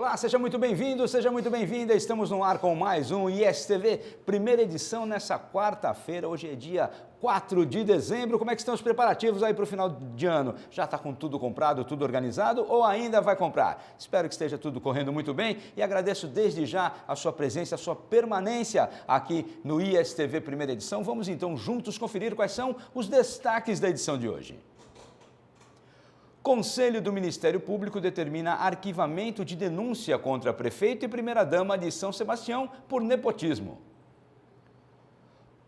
Olá, seja muito bem-vindo, seja muito bem-vinda. Estamos no ar com mais um ISTV, primeira edição nessa quarta-feira. Hoje é dia 4 de dezembro. Como é que estão os preparativos aí para o final de ano? Já está com tudo comprado, tudo organizado ou ainda vai comprar? Espero que esteja tudo correndo muito bem e agradeço desde já a sua presença, a sua permanência aqui no ISTV primeira edição. Vamos então juntos conferir quais são os destaques da edição de hoje. Conselho do Ministério Público determina arquivamento de denúncia contra prefeito e primeira-dama de São Sebastião por nepotismo.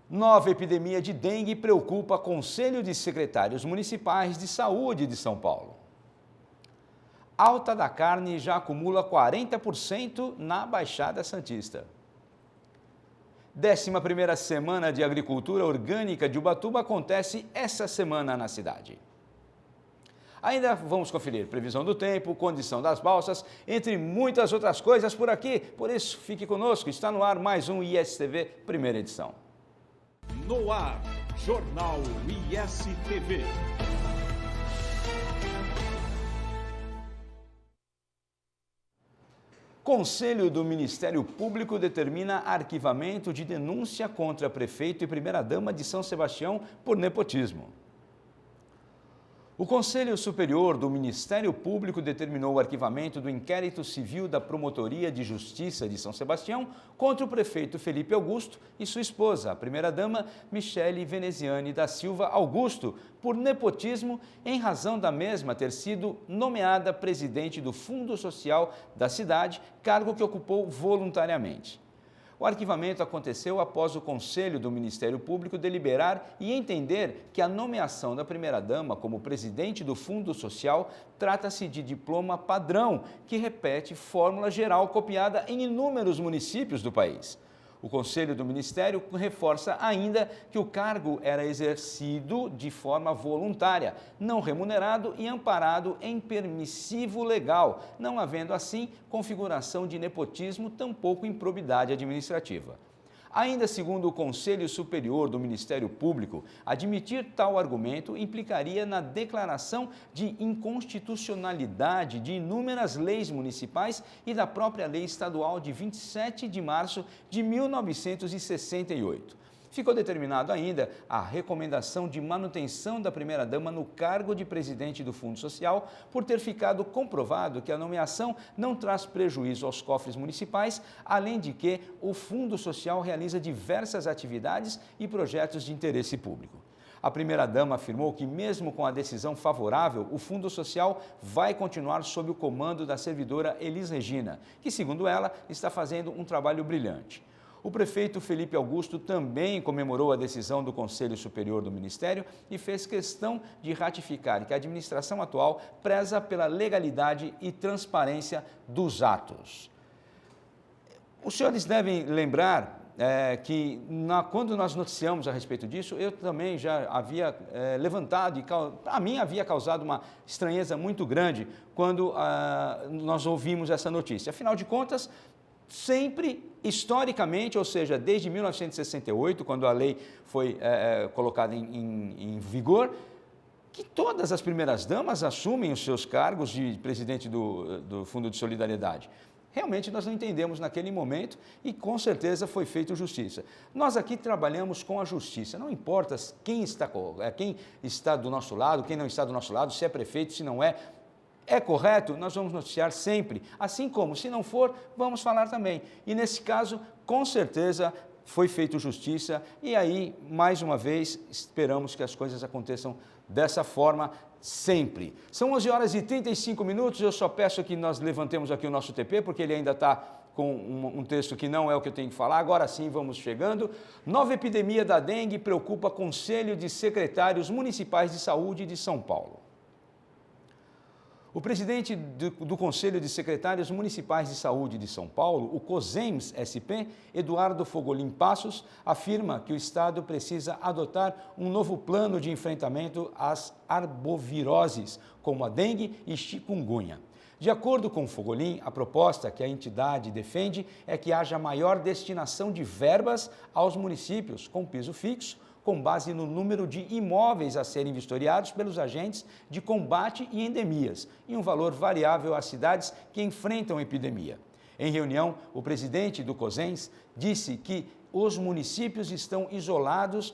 Nova epidemia de dengue preocupa Conselho de Secretários Municipais de Saúde de São Paulo. Alta da carne já acumula 40% na Baixada Santista. 11ª Semana de Agricultura Orgânica de Ubatuba acontece essa semana na cidade. Ainda vamos conferir previsão do tempo, condição das balsas, entre muitas outras coisas por aqui. Por isso, fique conosco, está no ar mais um ISTV, primeira edição. No ar, Jornal ISTV. Conselho do Ministério Público determina arquivamento de denúncia contra prefeito e primeira-dama de São Sebastião por nepotismo. O Conselho Superior do Ministério Público determinou o arquivamento do inquérito civil da Promotoria de Justiça de São Sebastião contra o prefeito Felipe Augusto e sua esposa, a primeira-dama Michele Veneziane da Silva Augusto, por nepotismo em razão da mesma ter sido nomeada presidente do Fundo Social da cidade, cargo que ocupou voluntariamente. O arquivamento aconteceu após o Conselho do Ministério Público deliberar e entender que a nomeação da primeira-dama como presidente do Fundo Social trata-se de diploma padrão, que repete fórmula geral copiada em inúmeros municípios do país. O Conselho do Ministério reforça ainda que o cargo era exercido de forma voluntária, não remunerado e amparado em permissivo legal, não havendo assim configuração de nepotismo, tampouco improbidade administrativa. Ainda segundo o Conselho Superior do Ministério Público, admitir tal argumento implicaria na declaração de inconstitucionalidade de inúmeras leis municipais e da própria Lei Estadual de 27 de março de 1968. Ficou determinado ainda a recomendação de manutenção da primeira-dama no cargo de presidente do Fundo Social por ter ficado comprovado que a nomeação não traz prejuízo aos cofres municipais, além de que o Fundo Social realiza diversas atividades e projetos de interesse público. A primeira-dama afirmou que, mesmo com a decisão favorável, o Fundo Social vai continuar sob o comando da servidora Elis Regina, que, segundo ela, está fazendo um trabalho brilhante. O prefeito Felipe Augusto também comemorou a decisão do Conselho Superior do Ministério e fez questão de ratificar que a administração atual preza pela legalidade e transparência dos atos. Os senhores devem lembrar que quando nós noticiamos a respeito disso, eu também já havia levantado, e a mim havia causado uma estranheza muito grande quando nós ouvimos essa notícia. Afinal de contas, sempre, historicamente, ou seja, desde 1968, quando a lei foi colocada em vigor, que todas as primeiras-damas assumem os seus cargos de presidente do Fundo de Solidariedade. Realmente nós não entendemos naquele momento e com certeza foi feita justiça. Nós aqui trabalhamos com a justiça, não importa quem está do nosso lado, quem não está do nosso lado, se é prefeito, se não é. É correto? Nós vamos noticiar sempre. Assim como, se não for, vamos falar também. E nesse caso, com certeza, foi feita justiça e aí, mais uma vez, esperamos que as coisas aconteçam dessa forma sempre. São 11 horas e 35 minutos, eu só peço que nós levantemos aqui o nosso TP, porque ele ainda está com um texto que não é o que eu tenho que falar. Agora sim, vamos chegando. Nova epidemia da dengue preocupa Conselho de Secretários Municipais de Saúde de São Paulo. O presidente do Conselho de Secretários Municipais de Saúde de São Paulo, o COSEMS-SP, Eduardo Fogolin Passos, afirma que o Estado precisa adotar um novo plano de enfrentamento às arboviroses, como a dengue e chikungunya. De acordo com Fogolin, a proposta que a entidade defende é que haja maior destinação de verbas aos municípios com piso fixo, com base no número de imóveis a serem vistoriados pelos agentes de combate e endemias, e um valor variável às cidades que enfrentam epidemia. Em reunião, o presidente do COSENS disse que os municípios estão isolados,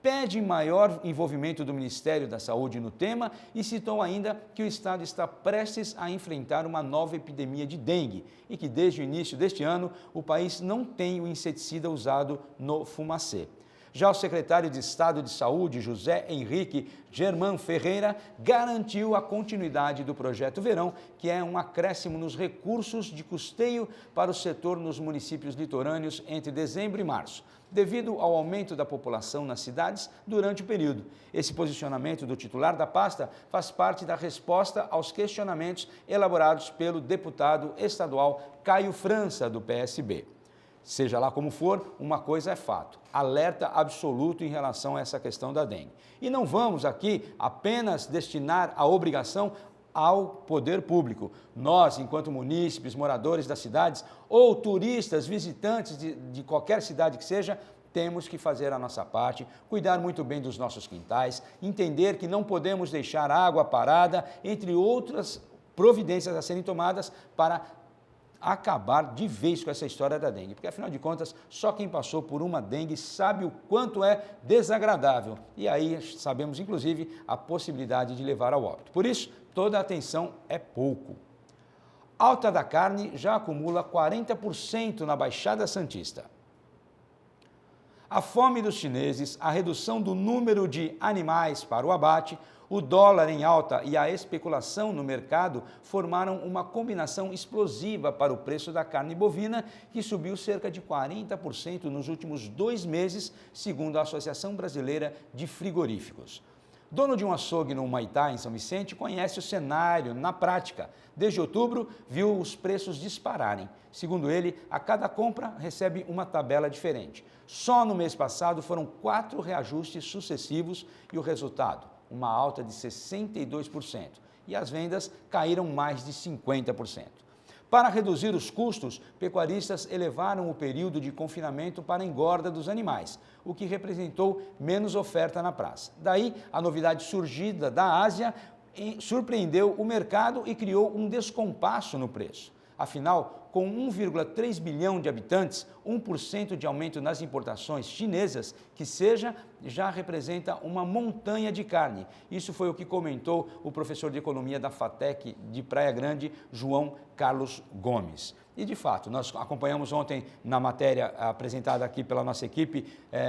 pede maior envolvimento do Ministério da Saúde no tema e citou ainda que o Estado está prestes a enfrentar uma nova epidemia de dengue e que desde o início deste ano o país não tem o inseticida usado no fumacê. Já o secretário de Estado de Saúde, José Henrique Germán Ferreira, garantiu a continuidade do Projeto Verão, que é um acréscimo nos recursos de custeio para o setor nos municípios litorâneos entre dezembro e março, devido ao aumento da população nas cidades durante o período. Esse posicionamento do titular da pasta faz parte da resposta aos questionamentos elaborados pelo deputado estadual Caio França, do PSB. Seja lá como for, uma coisa é fato, alerta absoluto em relação a essa questão da dengue. E não vamos aqui apenas destinar a obrigação ao poder público. Nós, enquanto munícipes, moradores das cidades ou turistas, visitantes de qualquer cidade que seja, temos que fazer a nossa parte, cuidar muito bem dos nossos quintais, entender que não podemos deixar água parada, entre outras providências a serem tomadas para acabar de vez com essa história da dengue, porque afinal de contas, só quem passou por uma dengue sabe o quanto é desagradável e aí sabemos inclusive a possibilidade de levar ao óbito. Por isso, toda atenção é pouco. Alta da carne já acumula 40% na Baixada Santista. A fome dos chineses, a redução do número de animais para o abate, o dólar em alta e a especulação no mercado formaram uma combinação explosiva para o preço da carne bovina, que subiu cerca de 40% nos últimos 2 meses, segundo a Associação Brasileira de Frigoríficos. Dono de um açougue no Humaitá, em São Vicente, conhece o cenário na prática. Desde outubro, viu os preços dispararem. Segundo ele, a cada compra recebe uma tabela diferente. Só no mês passado foram 4 reajustes sucessivos e o resultado? Uma alta de 62%, e as vendas caíram mais de 50%. Para reduzir os custos, pecuaristas elevaram o período de confinamento para a engorda dos animais, o que representou menos oferta na praça. Daí, a novidade surgida da Ásia surpreendeu o mercado e criou um descompasso no preço. Afinal, com 1,3 bilhão de habitantes, 1% de aumento nas importações chinesas, que seja, já representa uma montanha de carne. Isso foi o que comentou o professor de economia da FATEC de Praia Grande, João Carlos Gomes. E, de fato, nós acompanhamos ontem na matéria apresentada aqui pela nossa equipe,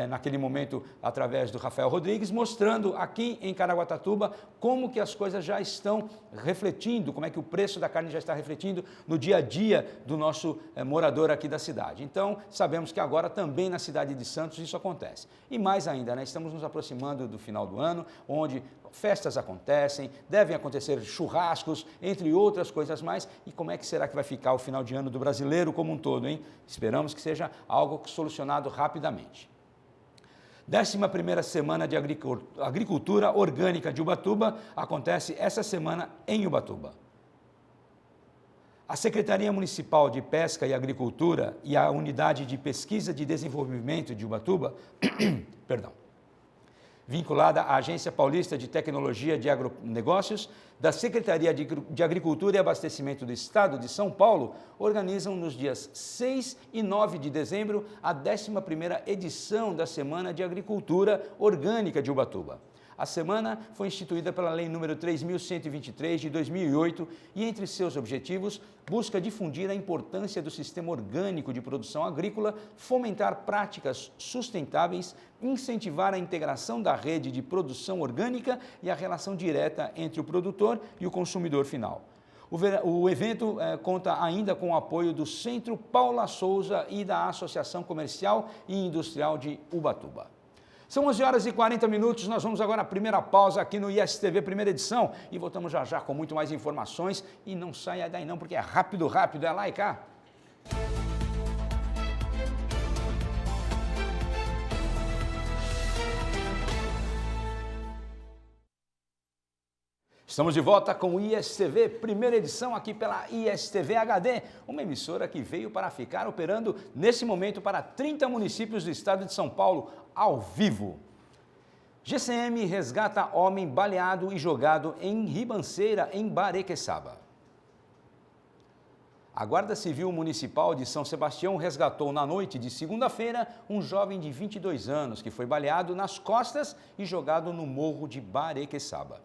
naquele momento, através do Rafael Rodrigues, mostrando aqui em Caraguatatuba como que as coisas já estão refletindo, como é que o preço da carne já está refletindo no dia a dia do nosso morador aqui da cidade. Então, sabemos que agora também na cidade de Santos isso acontece. E mais ainda, né, estamos nos aproximando do final do ano, onde festas acontecem, devem acontecer churrascos, entre outras coisas mais. E como é que será que vai ficar o final de ano do brasileiro como um todo, hein? Esperamos que seja algo solucionado rapidamente. 11ª Semana de Agricultura Orgânica de Ubatuba acontece essa semana em Ubatuba. A Secretaria Municipal de Pesca e Agricultura e a Unidade de Pesquisa e Desenvolvimento de Ubatuba, vinculada à Agência Paulista de Tecnologia de Agronegócios, da Secretaria de Agricultura e Abastecimento do Estado de São Paulo, organizam nos dias 6 e 9 de dezembro a 11ª edição da Semana de Agricultura Orgânica de Ubatuba. A semana foi instituída pela Lei nº 3.123 de 2008 e, entre seus objetivos, busca difundir a importância do sistema orgânico de produção agrícola, fomentar práticas sustentáveis, incentivar a integração da rede de produção orgânica e a relação direta entre o produtor e o consumidor final. O evento conta ainda com o apoio do Centro Paula Souza e da Associação Comercial e Industrial de Ubatuba. São 11h40, nós vamos agora à primeira pausa aqui no ISTV, primeira edição, e voltamos já já com muito mais informações. E não saia daí não, porque é rápido, é lá e cá. Estamos de volta com o ISTV, primeira edição aqui pela ISTV HD, uma emissora que veio para ficar operando nesse momento para 30 municípios do estado de São Paulo, ao vivo. GCM resgata homem baleado e jogado em ribanceira em Barequeçaba. A Guarda Civil Municipal de São Sebastião resgatou na noite de segunda-feira um jovem de 22 anos que foi baleado nas costas e jogado no morro de Barequeçaba.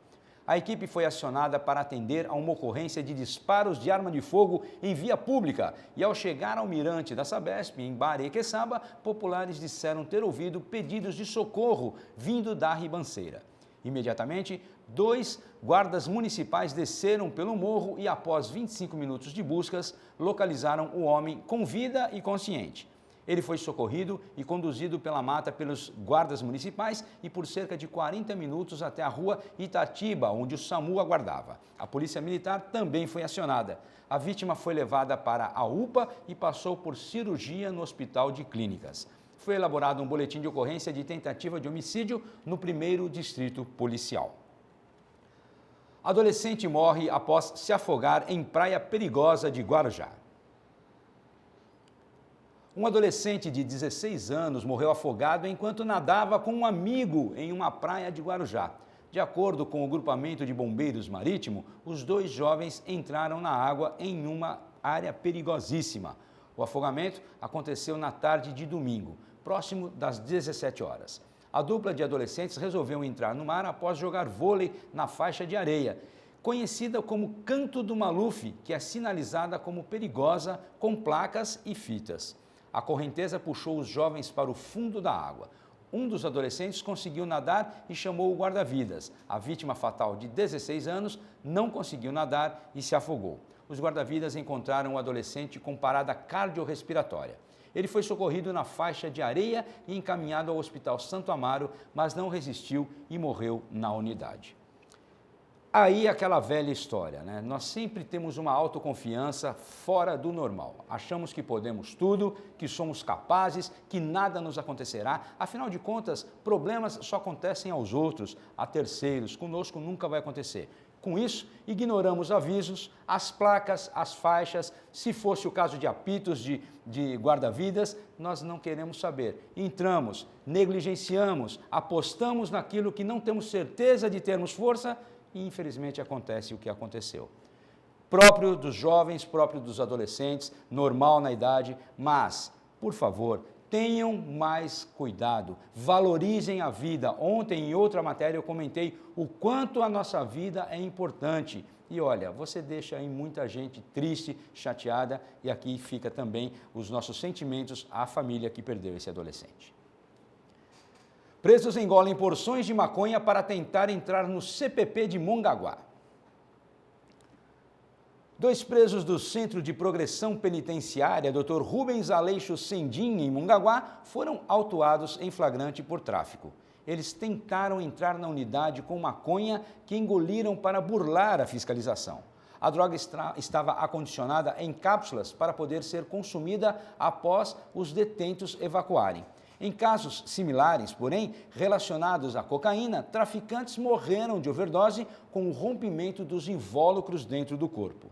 A equipe foi acionada para atender a uma ocorrência de disparos de arma de fogo em via pública e, ao chegar ao mirante da Sabesp, em Barequeçaba, populares disseram ter ouvido pedidos de socorro vindo da ribanceira. Imediatamente, 2 guardas municipais desceram pelo morro e, após 25 minutos de buscas, localizaram o homem com vida e consciente. Ele foi socorrido e conduzido pela mata pelos guardas municipais e por cerca de 40 minutos até a rua Itatiba, onde o SAMU aguardava. A Polícia Militar também foi acionada. A vítima foi levada para a UPA e passou por cirurgia no Hospital de Clínicas. Foi elaborado um boletim de ocorrência de tentativa de homicídio no 1º Distrito Policial. Adolescente morre após se afogar em praia perigosa de Guarujá. Um adolescente de 16 anos morreu afogado enquanto nadava com um amigo em uma praia de Guarujá. De acordo com o grupamento de bombeiros marítimo, os 2 jovens entraram na água em uma área perigosíssima. O afogamento aconteceu na tarde de domingo, próximo das 17 horas. A dupla de adolescentes resolveu entrar no mar após jogar vôlei na faixa de areia, conhecida como Canto do Maluf, que é sinalizada como perigosa com placas e fitas. A correnteza puxou os jovens para o fundo da água. Um dos adolescentes conseguiu nadar e chamou o guarda-vidas. A vítima fatal, de 16 anos, não conseguiu nadar e se afogou. Os guarda-vidas encontraram o adolescente com parada cardiorrespiratória. Ele foi socorrido na faixa de areia e encaminhado ao Hospital Santo Amaro, mas não resistiu e morreu na unidade. Aí aquela velha história, né? Nós sempre temos uma autoconfiança fora do normal. Achamos que podemos tudo, que somos capazes, que nada nos acontecerá. Afinal de contas, problemas só acontecem aos outros, a terceiros. Conosco nunca vai acontecer. Com isso, ignoramos avisos, as placas, as faixas. Se fosse o caso de apitos de guarda-vidas, nós não queremos saber. Entramos, negligenciamos, apostamos naquilo que não temos certeza de termos força e, infelizmente, acontece o que aconteceu. Próprio dos jovens, próprio dos adolescentes, normal na idade, mas, por favor, tenham mais cuidado, valorizem a vida. Ontem, em outra matéria, eu comentei o quanto a nossa vida é importante. E olha, você deixa aí muita gente triste, chateada, e aqui fica também os nossos sentimentos à família que perdeu esse adolescente. Presos engolem porções de maconha para tentar entrar no CPP de Mongaguá. 2 presos do Centro de Progressão Penitenciária, Dr. Rubens Aleixo Sendim, em Mongaguá, foram autuados em flagrante por tráfico. Eles tentaram entrar na unidade com maconha que engoliram para burlar a fiscalização. A droga estava acondicionada em cápsulas para poder ser consumida após os detentos evacuarem. Em casos similares, porém, relacionados à cocaína, traficantes morreram de overdose com o rompimento dos invólucros dentro do corpo.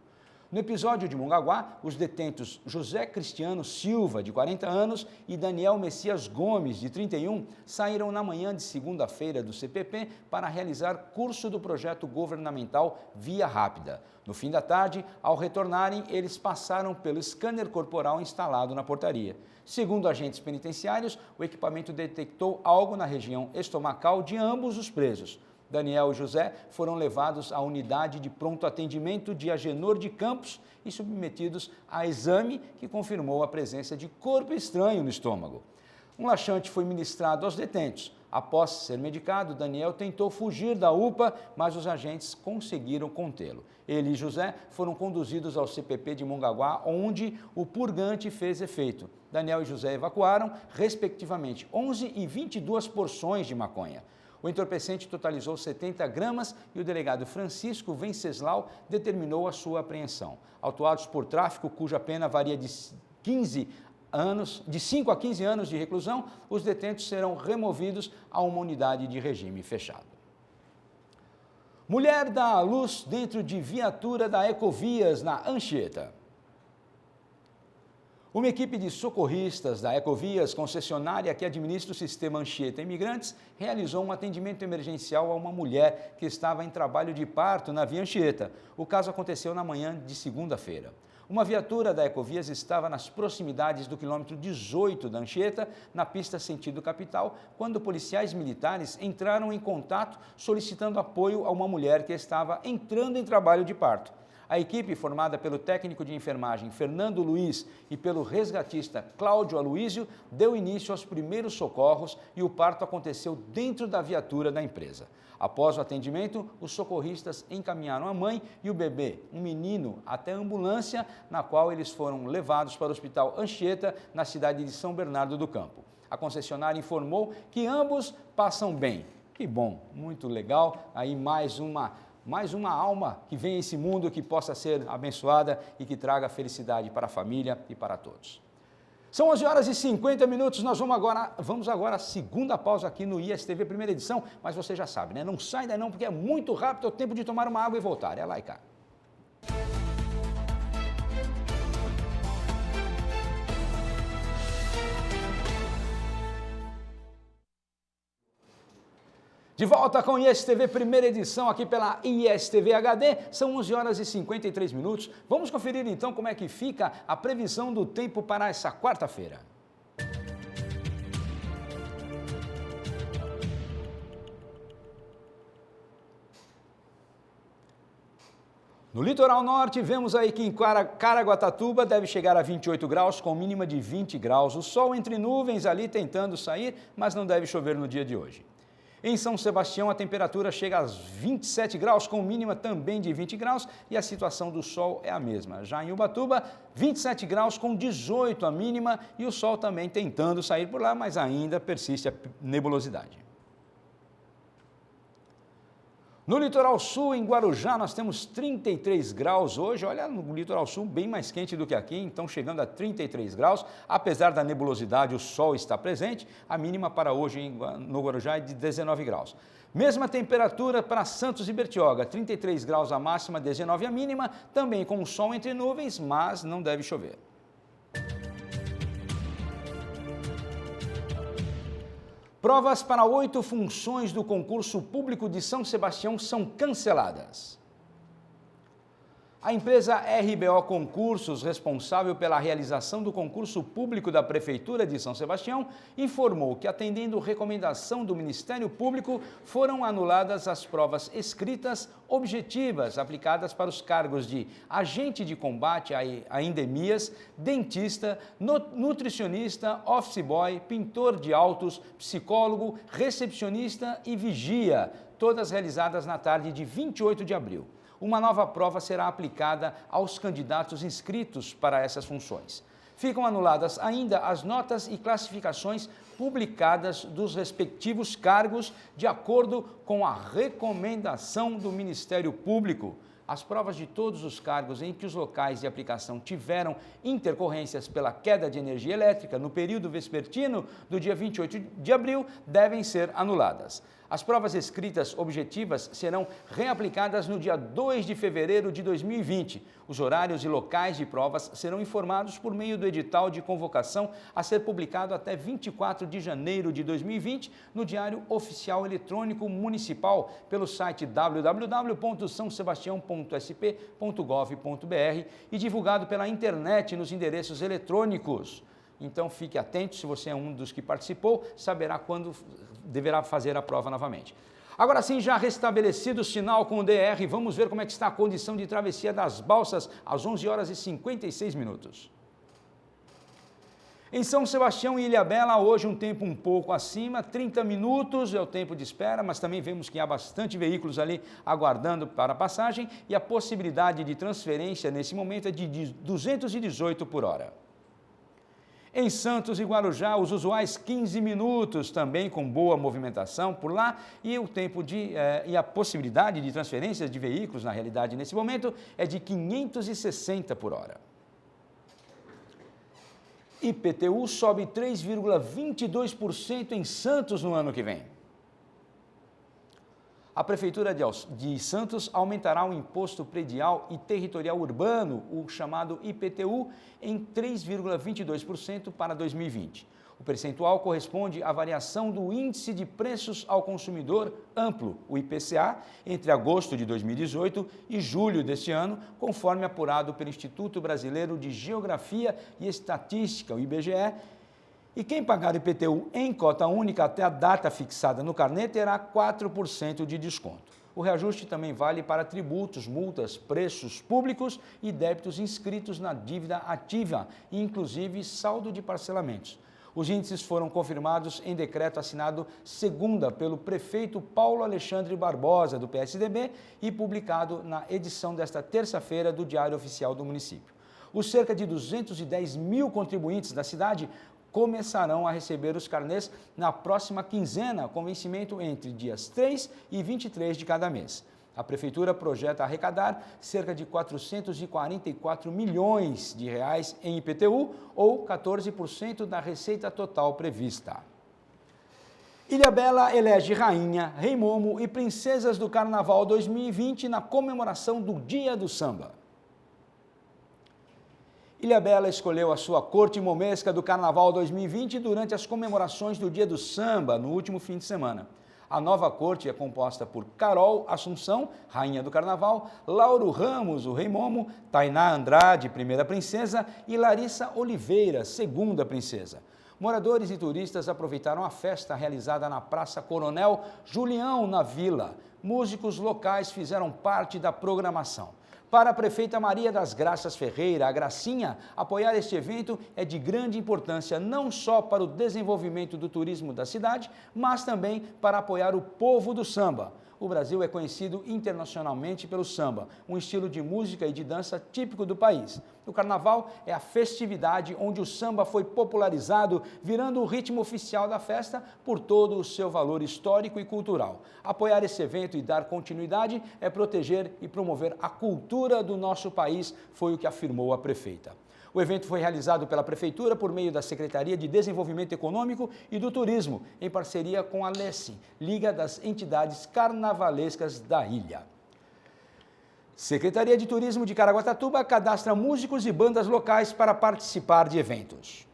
No episódio de Mongaguá, os detentos José Cristiano Silva, de 40 anos, e Daniel Messias Gomes, de 31, saíram na manhã de segunda-feira do CPP para realizar curso do projeto governamental Via Rápida. No fim da tarde, ao retornarem, eles passaram pelo scanner corporal instalado na portaria. Segundo agentes penitenciários, o equipamento detectou algo na região estomacal de ambos os presos. Daniel e José foram levados à unidade de pronto atendimento de Agenor de Campos e submetidos a exame que confirmou a presença de corpo estranho no estômago. Um laxante foi ministrado aos detentos. Após ser medicado, Daniel tentou fugir da UPA, mas os agentes conseguiram contê-lo. Ele e José foram conduzidos ao CPP de Mongaguá, onde o purgante fez efeito. Daniel e José evacuaram, respectivamente, 11 e 22 porções de maconha. O entorpecente totalizou 70 gramas e o delegado Francisco Venceslau determinou a sua apreensão. Autuados por tráfico, cuja pena varia de 5 a 15 anos de reclusão, os detentos serão removidos a uma unidade de regime fechado. Mulher dá à luz dentro de viatura da Ecovias, na Anchieta. Uma equipe de socorristas da Ecovias, concessionária que administra o sistema Anchieta Imigrantes, realizou um atendimento emergencial a uma mulher que estava em trabalho de parto na via Anchieta. O caso aconteceu na manhã de segunda-feira. Uma viatura da Ecovias estava nas proximidades do quilômetro 18 da Anchieta, na pista sentido capital, quando policiais militares entraram em contato solicitando apoio a uma mulher que estava entrando em trabalho de parto. A equipe, formada pelo técnico de enfermagem Fernando Luiz e pelo resgatista Cláudio Aloísio, deu início aos primeiros socorros e o parto aconteceu dentro da viatura da empresa. Após o atendimento, os socorristas encaminharam a mãe e o bebê, um menino, até a ambulância, na qual eles foram levados para o Hospital Anchieta, na cidade de São Bernardo do Campo. A concessionária informou que ambos passam bem. Que bom, muito legal. Aí mais uma alma que vem a esse mundo que possa ser abençoada e que traga felicidade para a família e para todos. São 11h50, nós vamos agora à segunda pausa aqui no ISTV Primeira Edição, mas você já sabe, né? Não sai daí não, porque é muito rápido, é o tempo de tomar uma água e voltar. É lá e cá. De volta com ISTV Primeira Edição aqui pela ISTV HD, são 11h53. Vamos conferir então como é que fica a previsão do tempo para essa quarta-feira. No litoral norte, vemos aí que em Caraguatatuba deve chegar a 28 graus, com mínima de 20 graus. O sol entre nuvens ali tentando sair, mas não deve chover no dia de hoje. Em São Sebastião, a temperatura chega a 27 graus, com mínima também de 20 graus, e a situação do sol é a mesma. Já em Ubatuba, 27 graus com 18 a mínima, e o sol também tentando sair por lá, mas ainda persiste a nebulosidade. No litoral sul, em Guarujá, nós temos 33 graus hoje. Olha, no litoral sul, bem mais quente do que aqui, então chegando a 33 graus. Apesar da nebulosidade, o sol está presente. A mínima para hoje no Guarujá é de 19 graus. Mesma temperatura para Santos e Bertioga, 33 graus a máxima, 19 a mínima. Também com o sol entre nuvens, mas não deve chover. Provas para 8 funções do concurso público de São Sebastião são canceladas. A empresa RBO Concursos, responsável pela realização do concurso público da Prefeitura de São Sebastião, informou que, atendendo recomendação do Ministério Público, foram anuladas as provas escritas objetivas aplicadas para os cargos de agente de combate a endemias, dentista, nutricionista, office boy, pintor de autos, psicólogo, recepcionista e vigia, todas realizadas na tarde de 28 de abril. Uma nova prova será aplicada aos candidatos inscritos para essas funções. Ficam anuladas ainda as notas e classificações publicadas dos respectivos cargos de acordo com a recomendação do Ministério Público. As provas de todos os cargos em que os locais de aplicação tiveram intercorrências pela queda de energia elétrica no período vespertino do dia 28 de abril devem ser anuladas. As provas escritas objetivas serão reaplicadas no dia 2 de fevereiro de 2020. Os horários e locais de provas serão informados por meio do edital de convocação a ser publicado até 24 de janeiro de 2020 no Diário Oficial Eletrônico Municipal pelo site www.saosebastião.sp.gov.br e divulgado pela internet nos endereços eletrônicos. Então fique atento, se você é um dos que participou, saberá quando deverá fazer a prova novamente. Agora sim, já restabelecido o sinal com o DR, vamos ver como é que está a condição de travessia das balsas às 11h56. Em São Sebastião e Ilhabela, hoje um tempo um pouco acima, 30 minutos é o tempo de espera, mas também vemos que há bastante veículos ali aguardando para a passagem e a possibilidade de transferência nesse momento é de 218 por hora. Em Santos e Guarujá, os usuais 15 minutos, também com boa movimentação por lá, e o tempo e a possibilidade de transferências de veículos, na realidade, nesse momento, é de 560 por hora. IPTU sobe 3,22% em Santos no ano que vem. A Prefeitura de Santos aumentará o Imposto Predial e Territorial Urbano, o chamado IPTU, em 3,22% para 2020. O percentual corresponde à variação do Índice de Preços ao Consumidor Amplo, o IPCA, entre agosto de 2018 e julho deste ano, conforme apurado pelo Instituto Brasileiro de Geografia e Estatística, o IBGE, e quem pagar IPTU em cota única até a data fixada no carnê terá 4% de desconto. O reajuste também vale para tributos, multas, preços públicos e débitos inscritos na dívida ativa, inclusive saldo de parcelamentos. Os índices foram confirmados em decreto assinado segunda pelo prefeito Paulo Alexandre Barbosa, do PSDB, e publicado na edição desta terça-feira do Diário Oficial do município. Os cerca de 210 mil contribuintes da cidade começarão a receber os carnês na próxima quinzena, com vencimento entre dias 3 e 23 de cada mês. A Prefeitura projeta arrecadar cerca de 444 milhões de reais em IPTU, ou 14% da receita total prevista. Ilhabela elege rainha, rei Momo e princesas do Carnaval 2020 na comemoração do Dia do Samba. Ilhabela escolheu a sua corte momesca do Carnaval 2020 durante as comemorações do Dia do Samba, no último fim de semana. A nova corte é composta por Carol Assunção, rainha do Carnaval, Lauro Ramos, o rei Momo, Tainá Andrade, primeira princesa, e Larissa Oliveira, segunda princesa. Moradores e turistas aproveitaram a festa realizada na Praça Coronel Julião, na Vila. Músicos locais fizeram parte da programação. Para a prefeita Maria das Graças Ferreira, a Gracinha, apoiar este evento é de grande importância não só para o desenvolvimento do turismo da cidade, mas também para apoiar o povo do samba. O Brasil é conhecido internacionalmente pelo samba, um estilo de música e de dança típico do país. O Carnaval é a festividade onde o samba foi popularizado, virando o ritmo oficial da festa por todo o seu valor histórico e cultural. Apoiar esse evento e dar continuidade é proteger e promover a cultura do nosso país, foi o que afirmou a prefeita. O evento foi realizado pela Prefeitura por meio da Secretaria de Desenvolvimento Econômico e do Turismo, em parceria com a LESI, Liga das Entidades Carnavalescas da Ilha. Secretaria de Turismo de Caraguatatuba cadastra músicos e bandas locais para participar de eventos.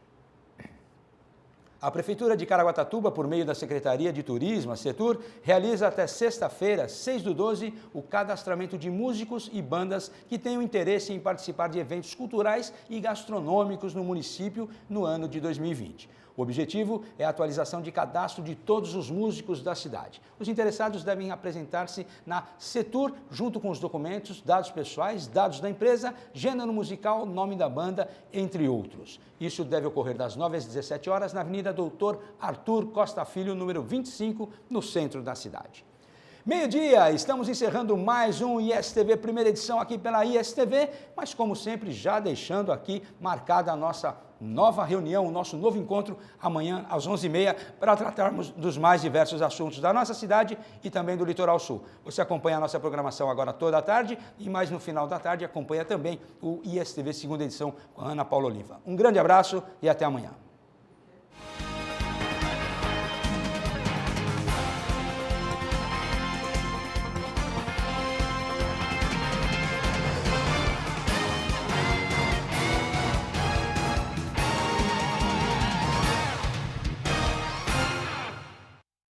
A Prefeitura de Caraguatatuba, por meio da Secretaria de Turismo, a Setur, realiza até sexta-feira, 6/12, o cadastramento de músicos e bandas que tenham interesse em participar de eventos culturais e gastronômicos no município no ano de 2020. O objetivo é a atualização de cadastro de todos os músicos da cidade. Os interessados devem apresentar-se na Setur, junto com os documentos, dados pessoais, dados da empresa, gênero musical, nome da banda, entre outros. Isso deve ocorrer das 9 às 17 horas na Avenida Doutor Arthur Costa Filho, número 25, no centro da cidade. Meio-dia, estamos encerrando mais um ISTV, primeira edição aqui pela ISTV, mas como sempre, já deixando aqui marcada a nossa nova reunião, o nosso novo encontro amanhã às 11h30 para tratarmos dos mais diversos assuntos da nossa cidade e também do Litoral Sul. Você acompanha a nossa programação agora toda a tarde e mais no final da tarde acompanha também o ISTV segunda edição com a Ana Paula Oliva. Um grande abraço e até amanhã.